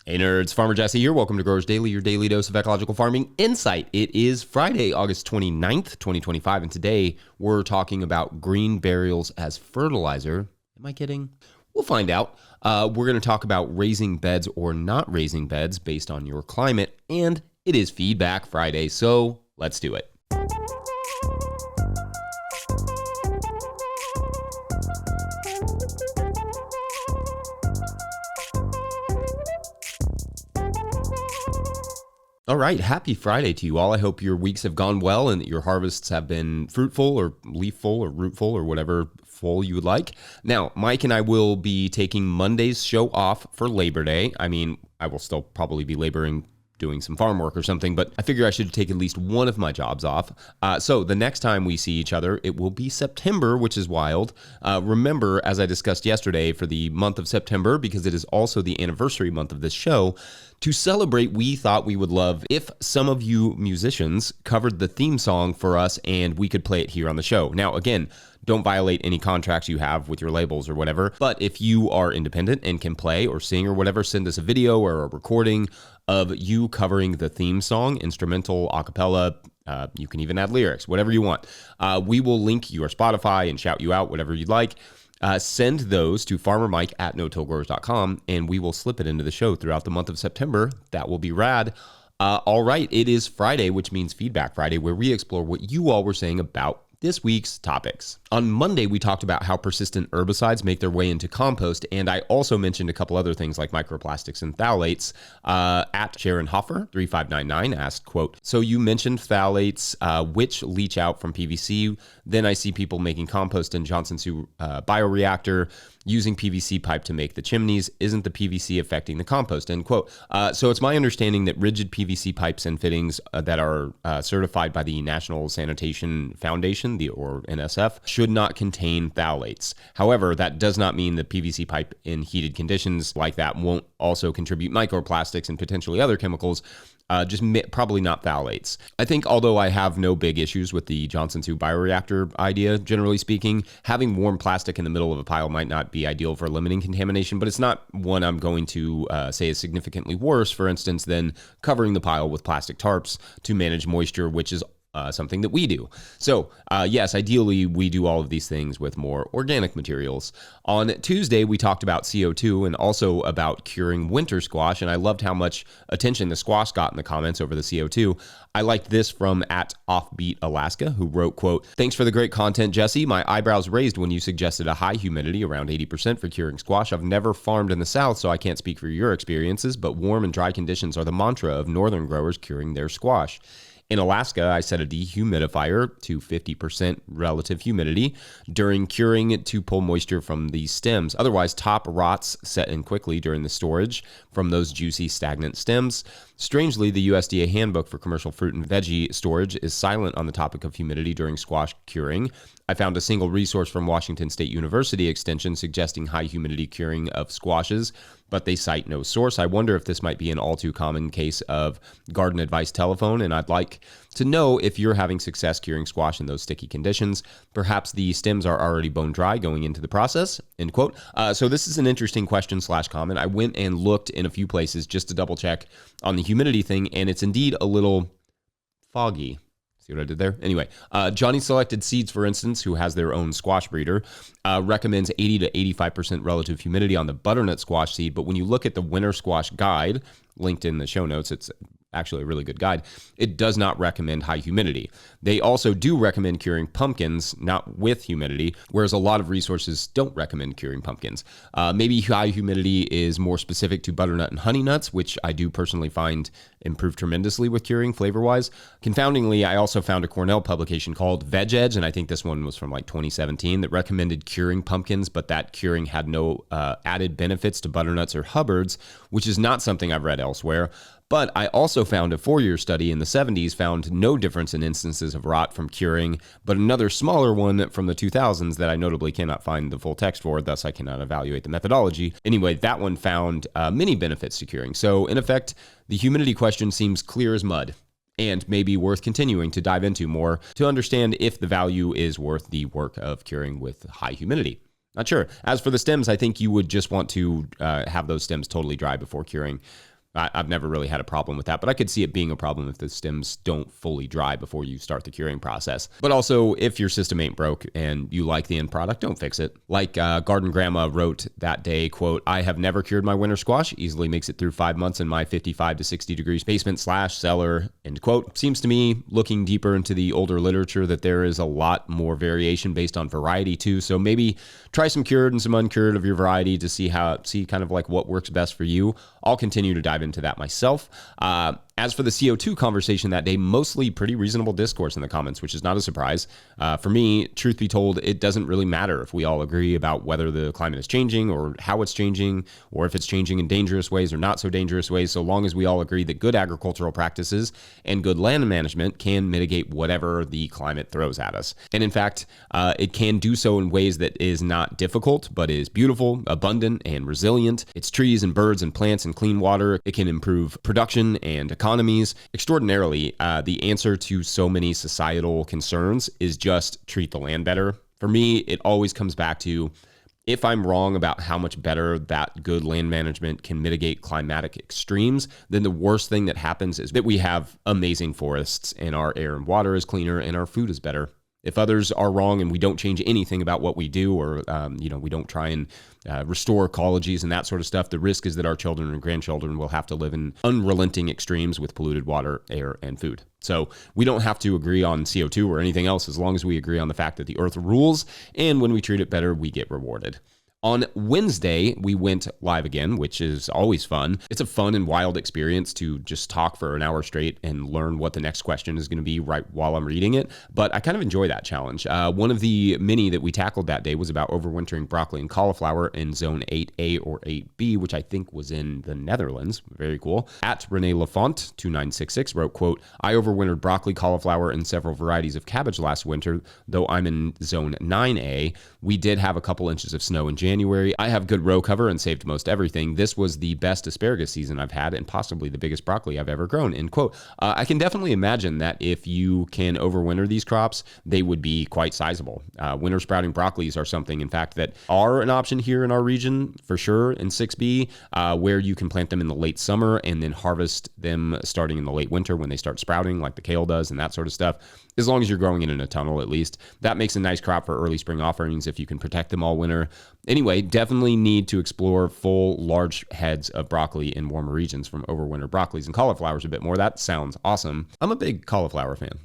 Hey nerds, Farmer Jesse here. Welcome to Growers Daily, your daily dose of ecological farming insight. It is Friday, August 29th, 2025, and today we're talking about green burials as fertilizer. Am I kidding? We'll find out. We're going to talk about raising beds or not raising beds based on your climate, and it is Feedback Friday, so let's do it. All right, happy Friday to you all. I hope your weeks have gone well and that your harvests have been fruitful or leafful or rootful or whatever full you would like. Now, Mike and I will be taking Monday's show off for Labor Day. I mean, I will still probably be laboring doing some farm work or something, but I figure I should take at least one of my jobs off. So the next time we see each other, it will be September, which is wild. Remember, as I discussed yesterday, for the month of September, because it is also the anniversary month of this show, to celebrate, we thought we would love if some of you musicians covered the theme song for us and we could play it here on the show. Now, again, don't violate any contracts you have with your labels or whatever, but if you are independent and can play or sing or whatever, send us a video or a recording of you covering the theme song, instrumental, a cappella. You can even add lyrics, whatever you want. We will link your Spotify and shout you out, whatever you'd like. Send those to farmermike@notillgrowers.com and we will slip it into the show throughout the month of September. That will be rad. All right, it is Friday, which means Feedback Friday, where we explore what you all were saying about this week's topics. On Monday, we talked about how persistent herbicides make their way into compost, and I also mentioned a couple other things like microplastics and phthalates. At Sharon Hoffer, 3599, asked, quote, "So you mentioned phthalates, which leach out from PVC. Then I see people making compost in Johnson Sioux bioreactor using PVC pipe to make the chimneys. Isn't the PVC affecting the compost?" End quote. So it's my understanding that rigid PVC pipes and fittings that are certified by the National Sanitation Foundation, or NSF, should not contain phthalates. However, that does not mean the PVC pipe in heated conditions like that won't also contribute microplastics and potentially other chemicals. Probably not phthalates. I think, although I have no big issues with the Johnson Sioux bioreactor idea, generally speaking, having warm plastic in the middle of a pile might not be ideal for limiting contamination, but it's not one I'm going to say is significantly worse, for instance, than covering the pile with plastic tarps to manage moisture, which is something that we do. So yes, ideally we do all of these things with more organic materials. On Tuesday, we talked about CO2 and also about curing winter squash, and I loved how much attention the squash got in the comments over the CO2. I liked this from @Offbeat Alaska, who wrote, quote, "Thanks for the great content, Jesse. My eyebrows raised when you suggested a high humidity, around 80%, for curing squash. I've never farmed in the South, so I can't speak for your experiences, but warm and dry conditions are the mantra of northern growers curing their squash. In Alaska, I set a dehumidifier to 50% relative humidity during curing to pull moisture from the stems. Otherwise, top rots set in quickly during the storage from those juicy, stagnant stems. Strangely, the USDA handbook for commercial fruit and veggie storage is silent on the topic of humidity during squash curing. I found a single resource from Washington State University Extension suggesting high humidity curing of squashes, but they cite no source. I wonder if this might be an all too common case of garden advice telephone, and I'd like to know if you're having success curing squash in those sticky conditions. Perhaps the stems are already bone dry going into the process," end quote. So this is an interesting question / comment. I went and looked in a few places just to double check on the humidity thing, and it's indeed a little foggy. See what I did there? Anyway, Johnny Selected Seeds, for instance, who has their own squash breeder, recommends 80 to 85% relative humidity on the butternut squash seed. But when you look at the winter squash guide, linked in the show notes, it's actually a really good guide, it does not recommend high humidity. They also do recommend curing pumpkins, not with humidity, whereas a lot of resources don't recommend curing pumpkins. Maybe high humidity is more specific to butternut and honey nuts, which I do personally find improve tremendously with curing flavor-wise. Confoundingly, I also found a Cornell publication called Veg Edge, and I think this one was from like 2017, that recommended curing pumpkins, but that curing had no added benefits to butternuts or Hubbards, which is not something I've read elsewhere. But I also found a 4-year study in the 70s found no difference in instances of rot from curing, but another smaller one from the 2000s that I notably cannot find the full text for, thus I cannot evaluate the methodology. Anyway, that one found many benefits to curing. So in effect, the humidity question seems clear as mud, and maybe worth continuing to dive into more to understand if the value is worth the work of curing with high humidity. Not sure. As for the stems, I think you would just want to have those stems totally dry before curing. I've never really had a problem with that, but I could see it being a problem if the stems don't fully dry before you start the curing process. But also, if your system ain't broke and you like the end product, don't fix it. Like Garden Grandma wrote that day, quote, "I have never cured my winter squash, easily makes it through 5 months in my 55 to 60 degrees basement / cellar," end quote. Seems to me, looking deeper into the older literature, that there is a lot more variation based on variety too. So maybe try some cured and some uncured of your variety to see kind of like what works best for you. I'll continue to dive into that myself. As for the CO2 conversation that day, mostly pretty reasonable discourse in the comments, which is not a surprise. For me, truth be told, it doesn't really matter if we all agree about whether the climate is changing or how it's changing, or if it's changing in dangerous ways or not so dangerous ways, so long as we all agree that good agricultural practices and good land management can mitigate whatever the climate throws at us. And in fact, it can do so in ways that is not difficult, but is beautiful, abundant, and resilient. It's trees and birds and plants and clean water. It can improve production and economies extraordinarily. The answer to so many societal concerns is just treat the land better. For me, it always comes back to, if I'm wrong about how much better that good land management can mitigate climatic extremes, then the worst thing that happens is that we have amazing forests and our air and water is cleaner and our food is better. If others are wrong and we don't change anything about what we do, or we don't try and restore ecologies and that sort of stuff, the risk is that our children and grandchildren will have to live in unrelenting extremes with polluted water, air, and food. So we don't have to agree on CO2 or anything else, as long as we agree on the fact that the earth rules, and when we treat it better, we get rewarded. On Wednesday, we went live again, which is always fun. It's a fun and wild experience to just talk for an hour straight and learn what the next question is going to be right while I'm reading it. But I kind of enjoy that challenge. One of the many that we tackled that day was about overwintering broccoli and cauliflower in zone 8A or 8B, which I think was in the Netherlands. Very cool. At Renee Lafont, 2966, wrote, quote, "I overwintered broccoli, cauliflower, and several varieties of cabbage last winter, though I'm in zone 9A. We did have a couple inches of snow in January. I have good row cover and saved most everything. This was the best asparagus season I've had and possibly the biggest broccoli I've ever grown," end quote. I can definitely imagine that if you can overwinter these crops, they would be quite sizable. Winter sprouting broccolis are something, in fact, that are an option here in our region for sure in 6B, where you can plant them in the late summer and then harvest them starting in the late winter when they start sprouting, like the kale does and that sort of stuff. As long as you're growing it in a tunnel, at least. That makes a nice crop for early spring offerings if you can protect them all winter. Anyway, definitely need to explore full, large heads of broccoli in warmer regions from overwinter broccolis and cauliflowers a bit more. That sounds awesome. I'm a big cauliflower fan.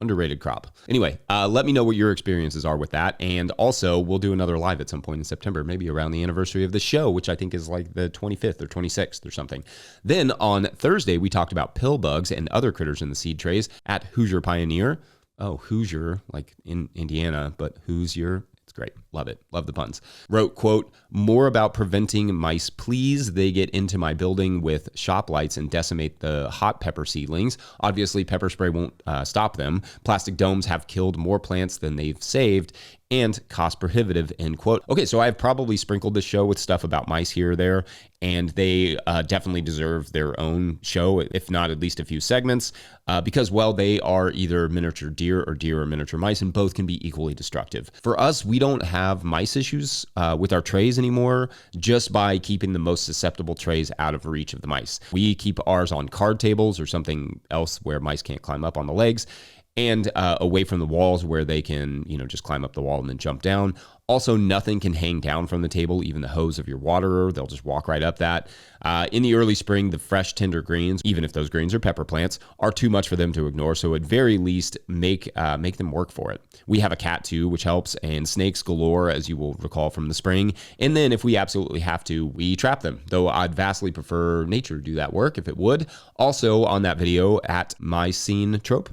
Underrated crop. Anyway, let me know what your experiences are with that. And also, we'll do another live at some point in September, maybe around the anniversary of the show, which I think is like the 25th or 26th or something. Then on Thursday, we talked about pill bugs and other critters in the seed trays at Hoosier Pioneer. Oh, Hoosier, like in Indiana, but who's your... Great. Love it. Love the puns. Wrote, quote, "More about preventing mice, please. They get into my building with shop lights and decimate the hot pepper seedlings. Obviously, pepper spray won't stop them. Plastic domes have killed more plants than they've saved and cost prohibitive," end quote. Okay, so I've probably sprinkled the show with stuff about mice here or there, and they definitely deserve their own show, if not at least a few segments, because, well, they are either miniature deer or miniature mice, and both can be equally destructive. For us, we don't have mice issues with our trays anymore, just by keeping the most susceptible trays out of reach of the mice. We keep ours on card tables or something else where mice can't climb up on the legs, and away from the walls where they can, just climb up the wall and then jump down. Also, nothing can hang down from the table, even the hose of your waterer. They'll just walk right up that. In the early spring, the fresh, tender greens, even if those greens are pepper plants, are too much for them to ignore. So at very least, make them work for it. We have a cat too, which helps, and snakes galore, as you will recall from the spring. And then if we absolutely have to, we trap them, though I'd vastly prefer nature to do that work if it would. Also on that video at Misanthrope,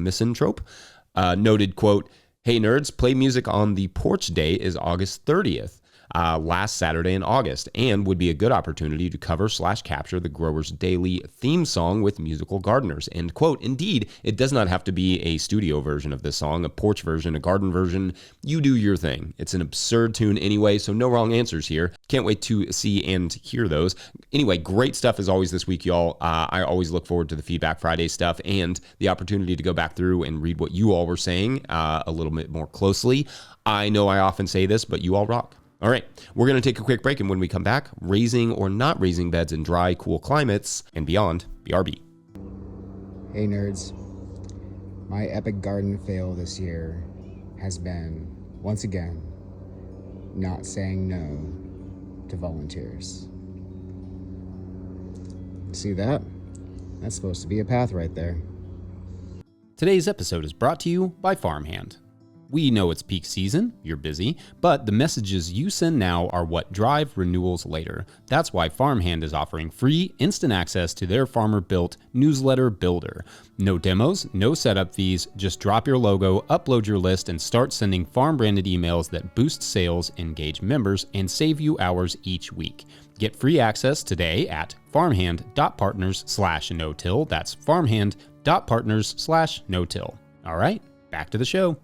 noted, quote, "Hey nerds, play music on the porch day is August 30th. Last Saturday in August, and would be a good opportunity to cover/capture the Growers Daily theme song with musical gardeners," end quote. Indeed, it does not have to be a studio version of this song, a porch version, a garden version. You do your thing. It's an absurd tune anyway, so no wrong answers here. Can't wait to see and hear those. Anyway, great stuff as always this week, y'all. I always look forward to the Feedback Friday stuff and the opportunity to go back through and read what you all were saying a little bit more closely. I know I often say this, but you all rock. All right, we're going to take a quick break, and when we come back, raising or not raising beds in dry, cool climates and beyond. BRB. Hey nerds, my epic garden fail this year has been, once again, not saying no to volunteers. See that? That's supposed to be a path right there. Today's episode is brought to you by Farmhand. We know it's peak season, you're busy, but the messages you send now are what drive renewals later. That's why Farmhand is offering free, instant access to their farmer-built newsletter builder. No demos, no setup fees, just drop your logo, upload your list, and start sending farm-branded emails that boost sales, engage members, and save you hours each week. Get free access today at farmhand.partners/no-till. That's farmhand.partners/no-till. All right, back to the show.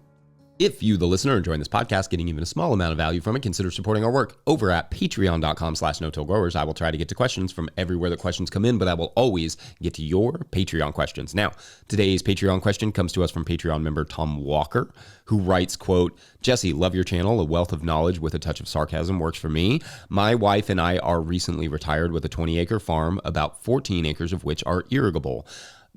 If you, the listener, are enjoying this podcast, getting even a small amount of value from it, consider supporting our work over at patreon.com/no-till-growers. I will try to get to questions from everywhere that questions come in, but I will always get to your Patreon questions. Now, today's Patreon question comes to us from Patreon member Tom Walker, who writes, quote, Jesse, love your channel. A wealth of knowledge with a touch of sarcasm works for me. My wife and I are recently retired with a 20-acre farm, about 14 acres of which are irrigable.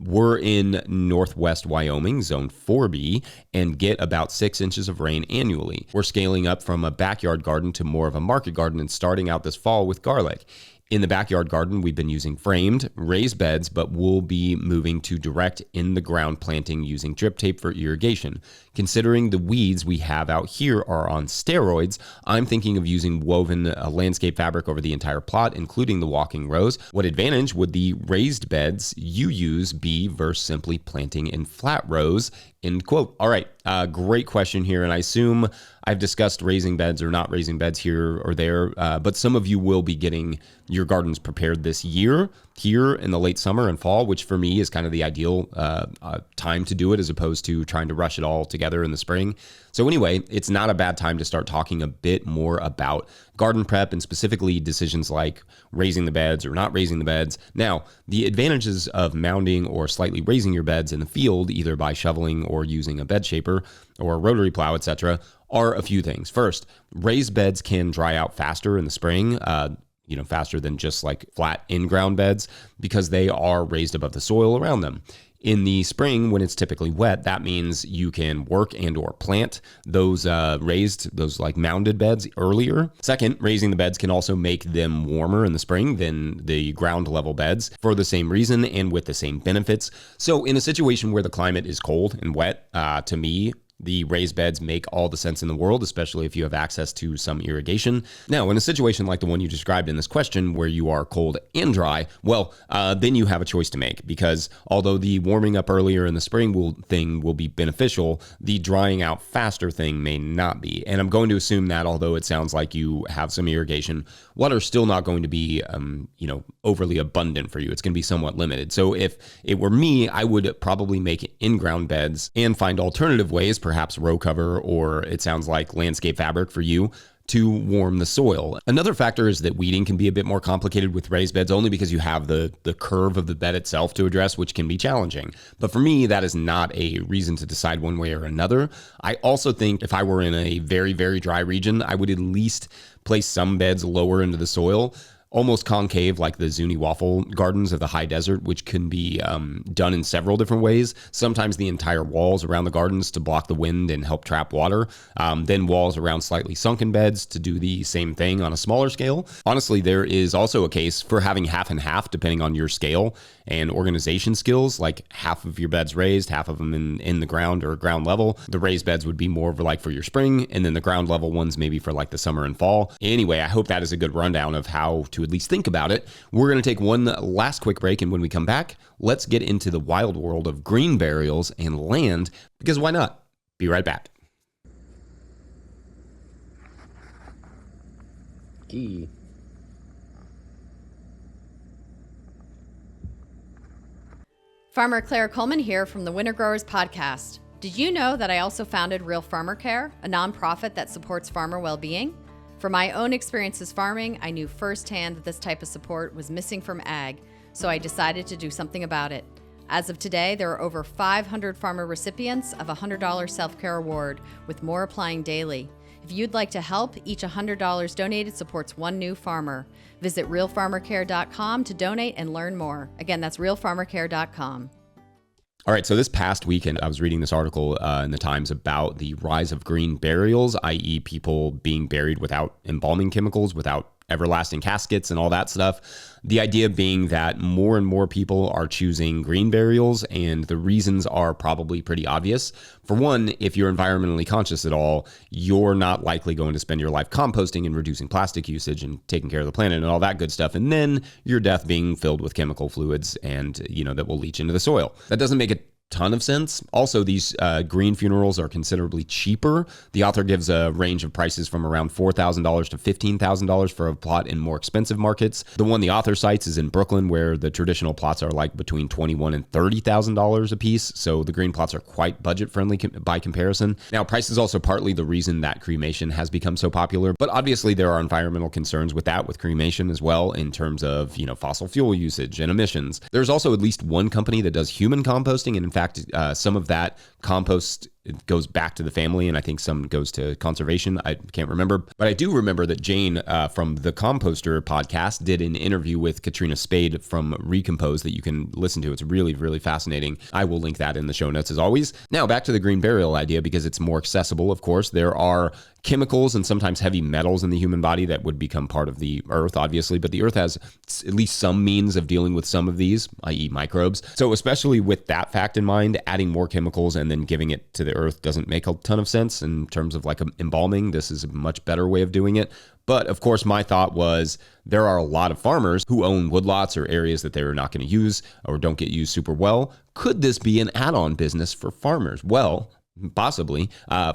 We're in northwest Wyoming, zone 4B, and get about 6 inches of rain annually. We're scaling up from a backyard garden to more of a market garden and starting out this fall with garlic. In the backyard garden, we've been using framed, raised beds, but we'll be moving to direct in-the-ground planting using drip tape for irrigation. Considering the weeds we have out here are on steroids, I'm thinking of using woven landscape fabric over the entire plot, including the walking rows. What advantage would the raised beds you use be versus simply planting in flat rows? End quote. All right, great question here, and I assume I've discussed raising beds or not raising beds here or there, but some of you will be getting your gardens prepared this year, here in the late summer and fall, which for me is kind of the ideal time to do it as opposed to trying to rush it all together in the spring. So anyway, it's not a bad time to start talking a bit more about garden prep and specifically decisions like raising the beds or not raising the beds. Now, the advantages of mounding or slightly raising your beds in the field, either by shoveling or using a bed shaper or a rotary plow, etc., are a few things. First, raised beds can dry out faster in the spring, faster than just like flat in-ground beds because they are raised above the soil around them. In the spring, when it's typically wet, that means you can work and or plant those those like mounded beds earlier. Second, raising the beds can also make them warmer in the spring than the ground level beds for the same reason and with the same benefits. So in a situation where the climate is cold and wet, to me, the raised beds make all the sense in the world, especially if you have access to some irrigation. Now, in a situation like the one you described in this question, where you are cold and dry, well, then you have a choice to make, because although the warming up earlier in the spring will be beneficial, the drying out faster thing may not be. And I'm going to assume that although it sounds like you have some irrigation, water's still not going to be, overly abundant for you. It's going to be somewhat limited. So if it were me, I would probably make in-ground beds and find alternative ways, perhaps row cover, or it sounds like landscape fabric for you, to warm the soil. Another factor is that weeding can be a bit more complicated with raised beds only because you have the curve of the bed itself to address, which can be challenging. But for me, that is not a reason to decide one way or another. I also think if I were in a very, very dry region, I would at least place some beds lower into the soil, almost concave, like the Zuni waffle gardens of the high desert, which can be done in several different ways. Sometimes the entire walls around the gardens to block the wind and help trap water. Then walls around slightly sunken beds to do the same thing on a smaller scale. Honestly, there is also a case for having half and half, depending on your scale and organization skills, like half of your beds raised, half of them in the ground or ground level. The raised beds would be more of like for your spring, and then the ground level ones maybe for like the summer and fall. Anyway, I hope that is a good rundown of how to at least think about it. We're going to take one last quick break, and when we come back, let's get into the wild world of green burials and land, because why not? Be right back. Gee. Farmer Claire Coleman here from the Winter Growers Podcast. Did you know that I also founded Real Farmer Care, a nonprofit that supports farmer well-being? From my own experiences farming, I knew firsthand that this type of support was missing from ag, so I decided to do something about it. As of today, there are over 500 farmer recipients of a $100 self-care award, with more applying daily. If you'd like to help, each $100 donated supports one new farmer. Visit realfarmercare.com to donate and learn more. Again, that's realfarmercare.com. All right, so this past weekend, I was reading this article in the Times about the rise of green burials, i.e. people being buried without embalming chemicals, without everlasting caskets and all that stuff. The idea being that more and more people are choosing green burials, and the reasons are probably pretty obvious. For one, if you're environmentally conscious at all, you're not likely going to spend your life composting and reducing plastic usage and taking care of the planet and all that good stuff. And then your death being filled with chemical fluids and, that will leach into the soil. That doesn't make a ton of sense. Also, these green funerals are considerably cheaper. The author gives a range of prices from around $4,000 to $15,000 for a plot in more expensive markets. The one the author cites is in Brooklyn, where the traditional plots are like between $21,000 and $30,000 a piece. So the green plots are quite budget friendly by comparison. Now, price is also partly the reason that cremation has become so popular, but obviously there are environmental concerns with cremation as well, in terms of, fossil fuel usage and emissions. There's also at least one company that does human composting, and in fact, some of that compost goes back to the family, and I think some goes to conservation. I can't remember, but I do remember that Jane from the Composter podcast did an interview with Katrina Spade from Recompose that you can listen to. It's really, really fascinating. I will link that in the show notes as always. Now back to the green burial idea, because it's more accessible. Of course, there are chemicals and sometimes heavy metals in the human body that would become part of the earth, obviously, but the earth has at least some means of dealing with some of these, i.e. microbes. So especially with that fact in mind, adding more chemicals and then giving it to the earth doesn't make a ton of sense in terms of like embalming. This is a much better way of doing it. But of course, my thought was there are a lot of farmers who own woodlots or areas that they're not going to use or don't get used super well. Could this be an add-on business for farmers? Well, possibly.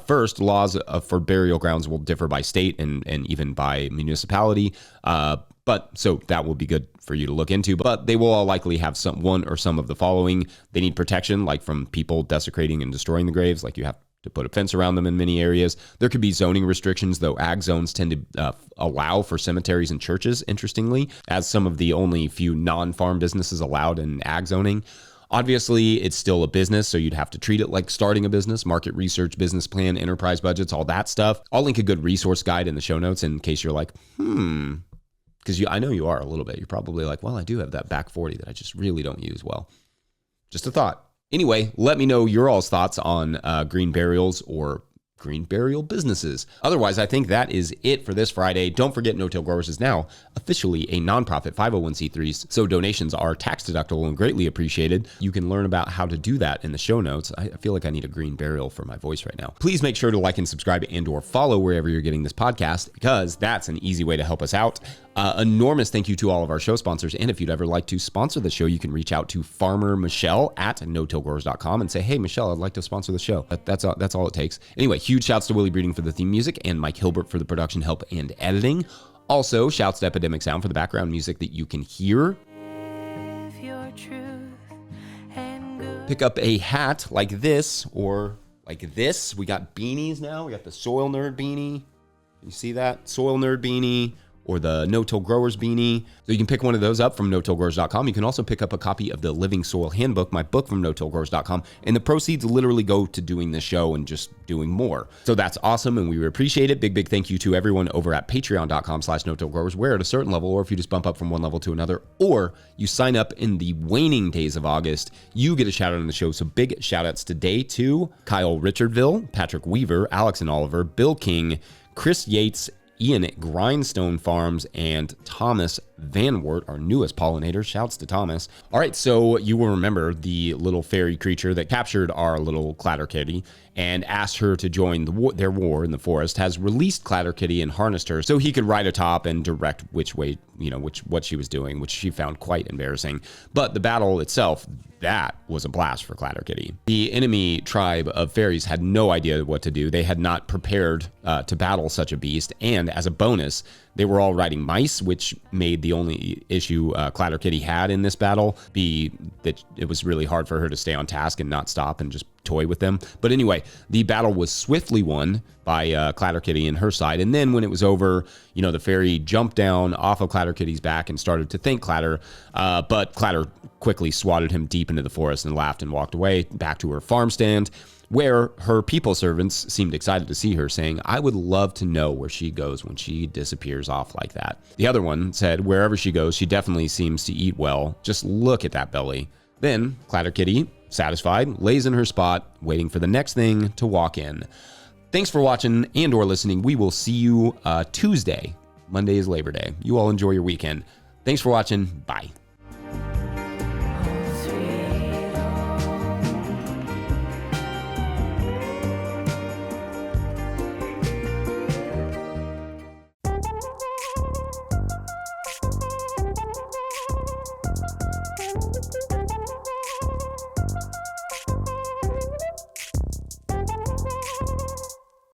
First, laws for burial grounds will differ by state and even by municipality. But so that will be good for you to look into. But they will all likely have one or some of the following. They need protection, like from people desecrating and destroying the graves, like you have to put a fence around them in many areas. There could be zoning restrictions, though ag zones tend to allow for cemeteries and churches, interestingly, as some of the only few non-farm businesses allowed in ag zoning. Obviously, it's still a business, so you'd have to treat it like starting a business, market research, business plan, enterprise budgets, all that stuff. I'll link a good resource guide in the show notes in case you're like, because I know you are a little bit. You're probably like, well, I do have that back 40 that I just really don't use well. Just a thought. Anyway, let me know your all's thoughts on green burials or green burial businesses. Otherwise, I think that is it for this Friday. Don't forget, No Till Growers is now officially a nonprofit 501c3, so donations are tax deductible and greatly appreciated. You can learn about how to do that in the show notes. I feel like I need a green burial for my voice right now. Please make sure to like and subscribe and or follow wherever you're getting this podcast, because that's an easy way to help us out. Enormous thank you to all of our show sponsors. And if you'd ever like to sponsor the show, you can reach out to Farmer Michelle at notillgrowers.com and say, hey, Michelle, I'd like to sponsor the show. That's all it takes. Anyway, huge shouts to Willie Breeding for the theme music and Mike Hilbert for the production help and editing. Also, shouts to Epidemic Sound for the background music that you can hear. Pick up a hat like this or like this. We got beanies now. We got the Soil Nerd beanie. You see that? Soil Nerd beanie. Or the No Till Growers beanie. So you can pick one of those up from notillgrowers.com. You can also pick up a copy of the Living Soil Handbook, my book, from notillgrowers.com. And the proceeds literally go to doing this show and just doing more. So that's awesome, and we appreciate it. Big thank you to everyone over at patreon.com/notillgrowers, where at a certain level, or if you just bump up from one level to another, or you sign up in the waning days of August, you get a shout out on the show. So big shout outs today to Kyle Richardville, Patrick Weaver, Alex and Oliver, Bill King, Chris Yates, Ian at Grindstone Farms, and Thomas Van Wert, our newest pollinator. Shouts to Thomas. All right, so you will remember the little fairy creature that captured our little Clatterkitty and asked her to join their war in the forest, has released Clatterkitty and harnessed her so he could ride atop and direct which way, what she was doing, which she found quite embarrassing. But the battle itself, that was a blast for Clatterkitty. The enemy tribe of fairies had no idea what to do. They had not prepared to battle such a beast, and as a bonus, they were all riding mice, which made the only issue Clatterkitty had in this battle be that it was really hard for her to stay on task and not stop and just toy with them. But anyway, the battle was swiftly won by Clatterkitty and her side. And then when it was over, the fairy jumped down off of Clatterkitty's back and started to thank Clatter. But Clatter quickly swatted him deep into the forest and laughed and walked away back to her farm stand, where her people servants seemed excited to see her, saying, "I would love to know where she goes when she disappears off like that." The other one said, "Wherever she goes, she definitely seems to eat well. Just look at that belly." Then Clatterkitty, satisfied, lays in her spot, waiting for the next thing to walk in. Thanks for watching and or listening. We will see you Tuesday. Monday is Labor Day. You all enjoy your weekend. Thanks for watching. Bye.